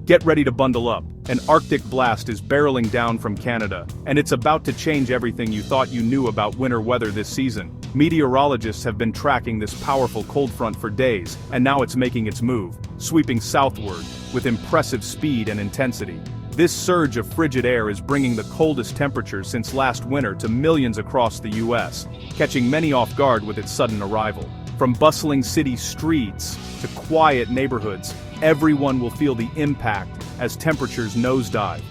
Get ready to bundle up. An Arctic blast is barreling down from Canada, and it's about to change everything you thought you knew about winter weather this season. Meteorologists have been tracking this powerful cold front for days, and now it's making its move, sweeping southward, with impressive speed and intensity. This surge of frigid air is bringing the coldest temperatures since last winter to millions across the U.S., catching many off guard with its sudden arrival. From bustling city streets to quiet neighborhoods, everyone will feel the impact as temperatures nosedive.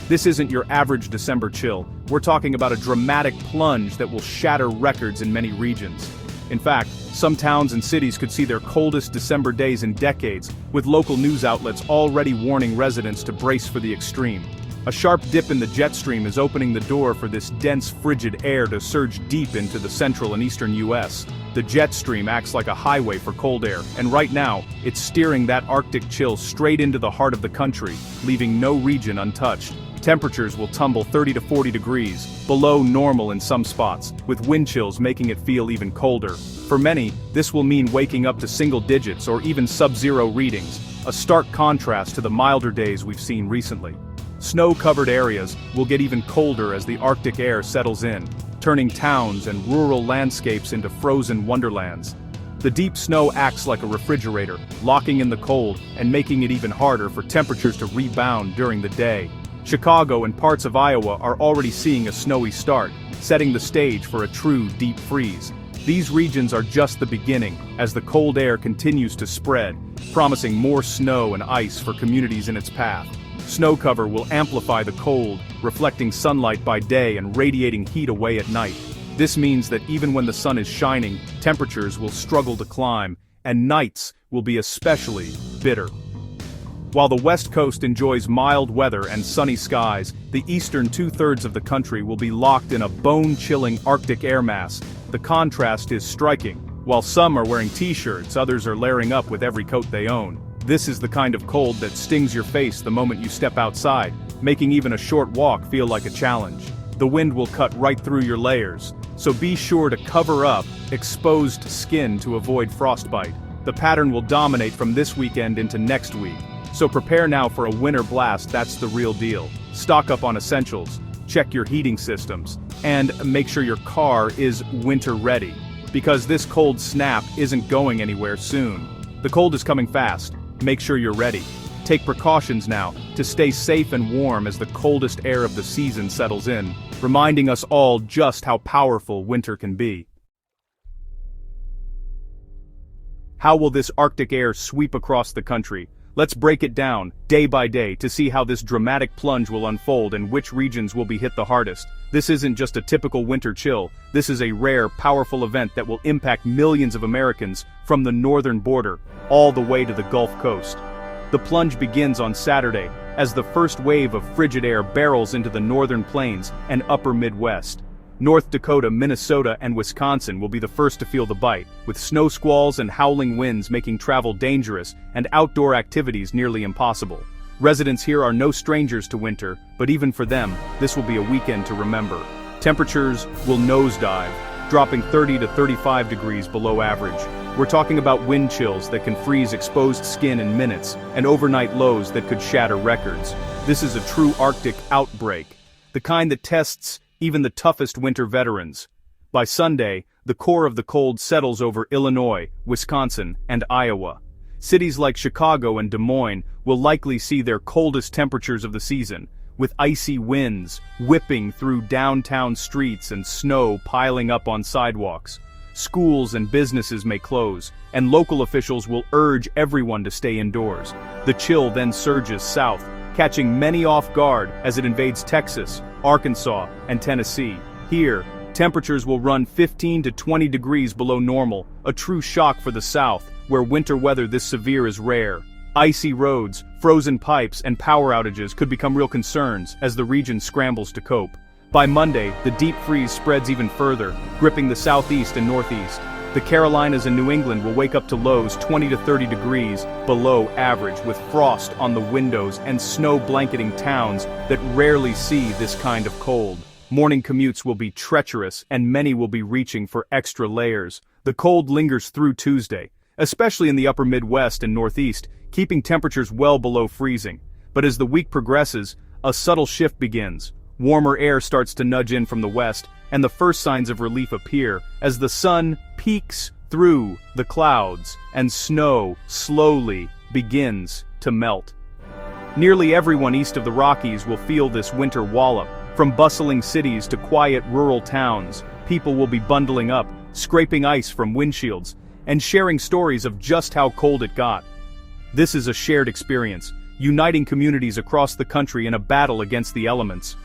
This isn't your average December chill. We're talking about a dramatic plunge that will shatter records in many regions. In fact, some towns and cities could see their coldest December days in decades, with local news outlets already warning residents to brace for the extreme. A sharp dip in the jet stream is opening the door for this dense frigid air to surge deep into the central and eastern U.S. The jet stream acts like a highway for cold air, and right now, it's steering that Arctic chill straight into the heart of the country, leaving no region untouched. Temperatures will tumble 30 to 40 degrees, below normal in some spots, with wind chills making it feel even colder. For many, this will mean waking up to single digits or even sub-zero readings, a stark contrast to the milder days we've seen recently. Snow-covered areas will get even colder as the Arctic air settles in, turning towns and rural landscapes into frozen wonderlands. The deep snow acts like a refrigerator, locking in the cold and making it even harder for temperatures to rebound during the day. Chicago and parts of Iowa are already seeing a snowy start, setting the stage for a true deep freeze. These regions are just the beginning, as the cold air continues to spread, promising more snow and ice for communities in its path. Snow cover will amplify the cold, reflecting sunlight by day and radiating heat away at night. This means that even when the sun is shining, temperatures will struggle to climb, and nights will be especially bitter. While the West Coast enjoys mild weather and sunny skies, the eastern two-thirds of the country will be locked in a bone-chilling Arctic air mass. The contrast is striking. While some are wearing t-shirts, others are layering up with every coat they own. This is the kind of cold that stings your face the moment you step outside, making even a short walk feel like a challenge. The wind will cut right through your layers, so be sure to cover up exposed skin to avoid frostbite. The pattern will dominate from this weekend into next week, so prepare now for a winter blast that's the real deal. Stock up on essentials, check your heating systems, and make sure your car is winter ready, because this cold snap isn't going anywhere soon. The cold is coming fast. Make sure you're ready. Take precautions now to stay safe and warm as the coldest air of the season settles in, reminding us all just how powerful winter can be. How will this Arctic air sweep across the country? Let's break it down, day by day, to see how this dramatic plunge will unfold and which regions will be hit the hardest. This isn't just a typical winter chill, this is a rare, powerful event that will impact millions of Americans from the northern border, all the way to the Gulf Coast. The plunge begins on Saturday, as the first wave of frigid air barrels into the northern plains and upper Midwest. North Dakota, Minnesota, and Wisconsin will be the first to feel the bite, with snow squalls and howling winds making travel dangerous and outdoor activities nearly impossible. Residents here are no strangers to winter, but even for them, this will be a weekend to remember. Temperatures will nosedive, dropping 30 to 35 degrees below average. We're talking about wind chills that can freeze exposed skin in minutes, and overnight lows that could shatter records. This is a true Arctic outbreak, the kind that tests even the toughest winter veterans. By Sunday, the core of the cold settles over Illinois, Wisconsin, and Iowa. Cities like Chicago and Des Moines will likely see their coldest temperatures of the season, with icy winds whipping through downtown streets and snow piling up on sidewalks. Schools and businesses may close, and local officials will urge everyone to stay indoors. The chill then surges south, catching many off guard as it invades Texas, Arkansas, and Tennessee. Here, temperatures will run 15 to 20 degrees below normal, a true shock for the South, where winter weather this severe is rare. Icy roads, frozen pipes, and power outages could become real concerns as the region scrambles to cope. By Monday, the deep freeze spreads even further, gripping the southeast and northeast. The Carolinas and New England will wake up to lows 20 to 30 degrees below average, with frost on the windows and snow blanketing towns that rarely see this kind of cold. Morning commutes will be treacherous, and many will be reaching for extra layers. The cold lingers through Tuesday, especially in the upper Midwest and Northeast, keeping temperatures well below freezing. But as the week progresses, a subtle shift begins. Warmer air starts to nudge in from the west, and the first signs of relief appear as the sun peeks through the clouds and snow slowly begins to melt. Nearly everyone east of the Rockies will feel this winter wallop. From bustling cities to quiet rural towns, people will be bundling up, scraping ice from windshields, and sharing stories of just how cold it got. This is a shared experience, uniting communities across the country in a battle against the elements.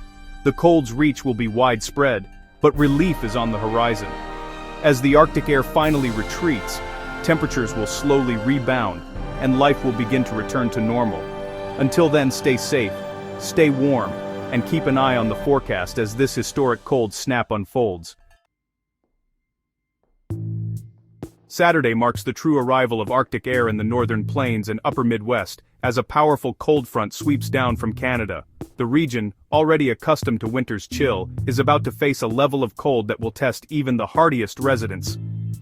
The cold's reach will be widespread, but relief is on the horizon. As the Arctic air finally retreats, temperatures will slowly rebound, and life will begin to return to normal. Until then, stay safe, stay warm, and keep an eye on the forecast as this historic cold snap unfolds. Saturday marks the true arrival of Arctic air in the northern plains and upper Midwest, as a powerful cold front sweeps down from Canada. The region, already accustomed to winter's chill, is about to face a level of cold that will test even the hardiest residents.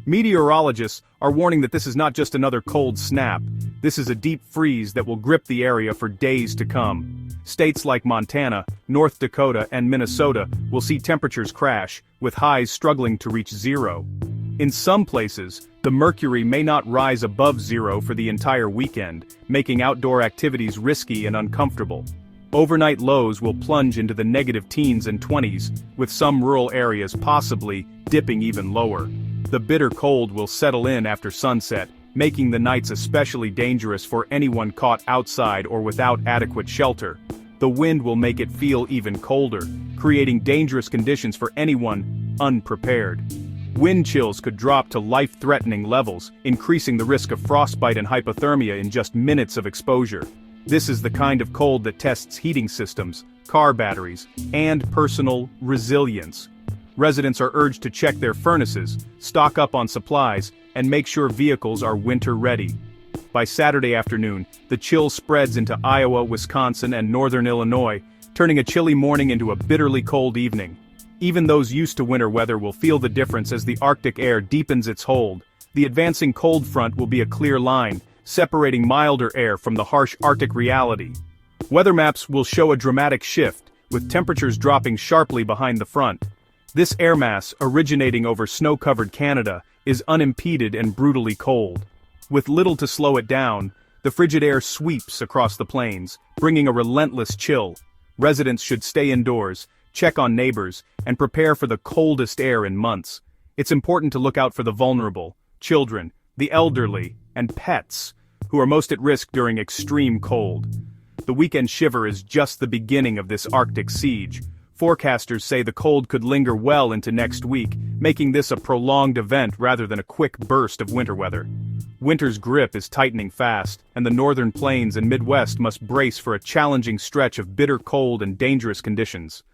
Meteorologists are warning that this is not just another cold snap. This is a deep freeze that will grip the area for days to come. States like Montana, North Dakota, and Minnesota will see temperatures crash, with highs struggling to reach zero. In some places, the mercury may not rise above zero for the entire weekend, making outdoor activities risky and uncomfortable. Overnight lows will plunge into the negative teens and 20s, with some rural areas possibly dipping even lower. The bitter cold will settle in after sunset, making the nights especially dangerous for anyone caught outside or without adequate shelter. The wind will make it feel even colder, creating dangerous conditions for anyone unprepared. Wind chills could drop to life-threatening levels, increasing the risk of frostbite and hypothermia in just minutes of exposure. This is the kind of cold that tests heating systems, car batteries, and personal resilience. Residents are urged to check their furnaces, stock up on supplies, and make sure vehicles are winter-ready. By Saturday afternoon, the chill spreads into Iowa, Wisconsin, and northern Illinois, turning a chilly morning into a bitterly cold evening. Even those used to winter weather will feel the difference as the Arctic air deepens its hold. The advancing cold front will be a clear line, separating milder air from the harsh Arctic reality. Weather maps will show a dramatic shift, with temperatures dropping sharply behind the front. This air mass, originating over snow-covered Canada, is unimpeded and brutally cold. With little to slow it down, the frigid air sweeps across the plains, bringing a relentless chill. Residents should stay indoors, check on neighbors, and prepare for the coldest air in months. It's important to look out for the vulnerable, children, the elderly, and pets, who are most at risk during extreme cold. The weekend shiver is just the beginning of this Arctic siege. Forecasters say the cold could linger well into next week, making this a prolonged event rather than a quick burst of winter weather. Winter's grip is tightening fast, and the northern plains and Midwest must brace for a challenging stretch of bitter cold and dangerous conditions.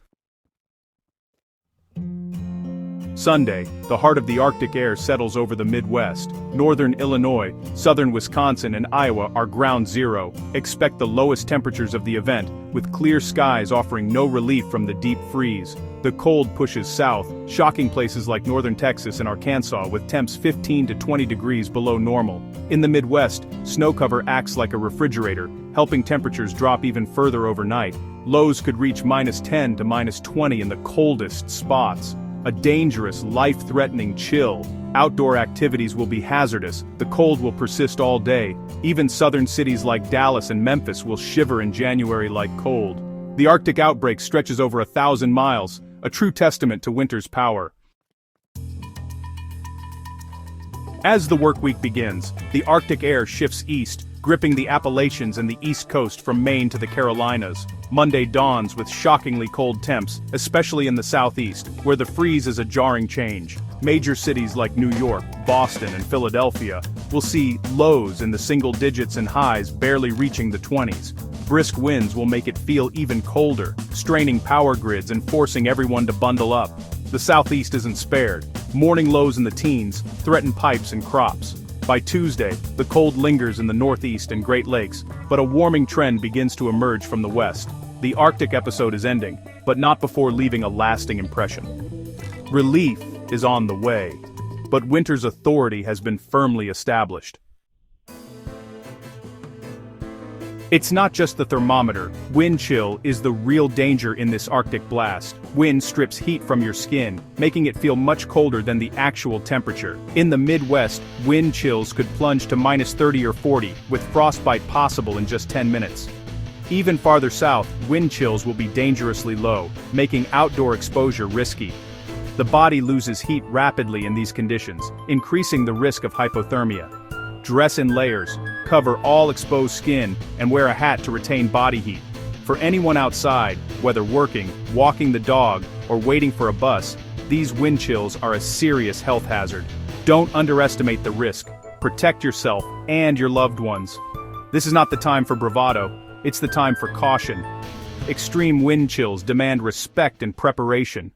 Sunday, the heart of the Arctic air settles over the Midwest. Northern Illinois, southern Wisconsin, and Iowa are ground zero. Expect the lowest temperatures of the event, with clear skies offering no relief from the deep freeze. The cold pushes south, shocking places like northern Texas and Arkansas with temps 15 to 20 degrees below normal. In the Midwest, snow cover acts like a refrigerator, helping temperatures drop even further overnight. Lows could reach -10 to -20 in the coldest spots. A dangerous, life-threatening chill. Outdoor activities will be hazardous, the cold will persist all day. Even southern cities like Dallas and Memphis will shiver in January-like cold. The Arctic outbreak stretches over 1,000 miles, a true testament to winter's power. As the work week begins, the Arctic air shifts east, gripping the Appalachians and the East Coast from Maine to the Carolinas. Monday dawns with shockingly cold temps, especially in the southeast, where the freeze is a jarring change. Major cities like New York, Boston, and Philadelphia will see lows in the single digits and highs barely reaching the 20s. Brisk winds will make it feel even colder, straining power grids and forcing everyone to bundle up. The southeast isn't spared. Morning lows in the teens threaten pipes and crops. By Tuesday, the cold lingers in the Northeast and Great Lakes, but a warming trend begins to emerge from the west. The Arctic episode is ending, but not before leaving a lasting impression. Relief is on the way, but winter's authority has been firmly established. It's not just the thermometer. Wind chill is the real danger in this Arctic blast. Wind strips heat from your skin, making it feel much colder than the actual temperature. In the Midwest, wind chills could plunge to -30 or 40, with frostbite possible in just 10 minutes. Even farther south, wind chills will be dangerously low, making outdoor exposure risky. The body loses heat rapidly in these conditions, increasing the risk of hypothermia. Dress in layers, cover all exposed skin, and wear a hat to retain body heat. For anyone outside, whether working, walking the dog, or waiting for a bus, these wind chills are a serious health hazard. Don't underestimate the risk. Protect yourself and your loved ones. This is not the time for bravado, it's the time for caution. Extreme wind chills demand respect and preparation.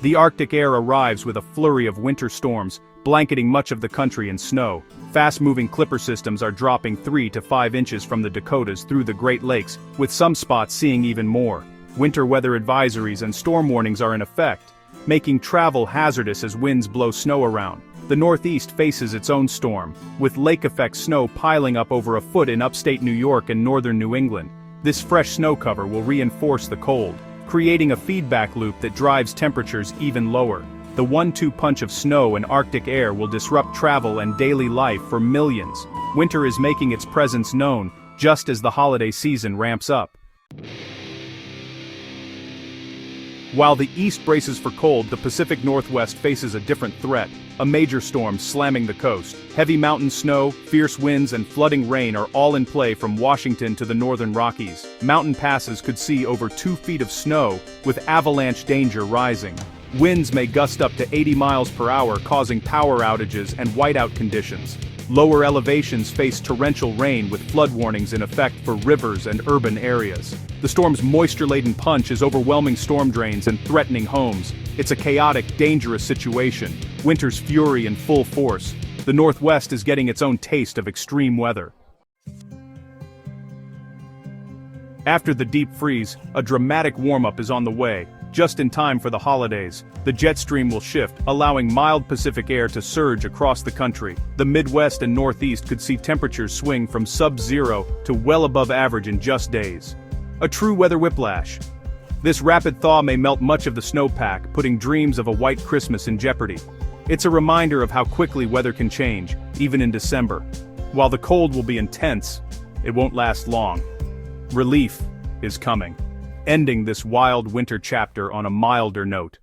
The Arctic air arrives with a flurry of winter storms, blanketing much of the country in snow. Fast-moving clipper systems are dropping 3 to 5 inches from the Dakotas through the Great Lakes, with some spots seeing even more. Winter weather advisories and storm warnings are in effect, making travel hazardous as winds blow snow around. The Northeast faces its own storm, with lake-effect snow piling up over a foot in upstate New York and northern New England. This fresh snow cover will reinforce the cold, creating a feedback loop that drives temperatures even lower. The 1-2 punch of snow and Arctic air will disrupt travel and daily life for millions. Winter is making its presence known, just as the holiday season ramps up. While the East braces for cold, the Pacific Northwest faces a different threat, a major storm slamming the coast. Heavy mountain snow, fierce winds and flooding rain are all in play from Washington to the northern Rockies. Mountain passes could see over 2 feet of snow, with avalanche danger rising. Winds may gust up to 80 miles per hour, causing power outages and whiteout conditions. Lower elevations face torrential rain with flood warnings in effect for rivers and urban areas. The storm's moisture-laden punch is overwhelming storm drains and threatening homes. It's a chaotic, dangerous situation. Winter's fury in full force. The Northwest is getting its own taste of extreme weather. After the deep freeze, a dramatic warm-up is on the way. Just in time for the holidays, the jet stream will shift, allowing mild Pacific air to surge across the country. The Midwest and Northeast could see temperatures swing from sub-zero to well above average in just days. A true weather whiplash. This rapid thaw may melt much of the snowpack, putting dreams of a white Christmas in jeopardy. It's a reminder of how quickly weather can change, even in December. While the cold will be intense, it won't last long. Relief is coming, ending this wild winter chapter on a milder note.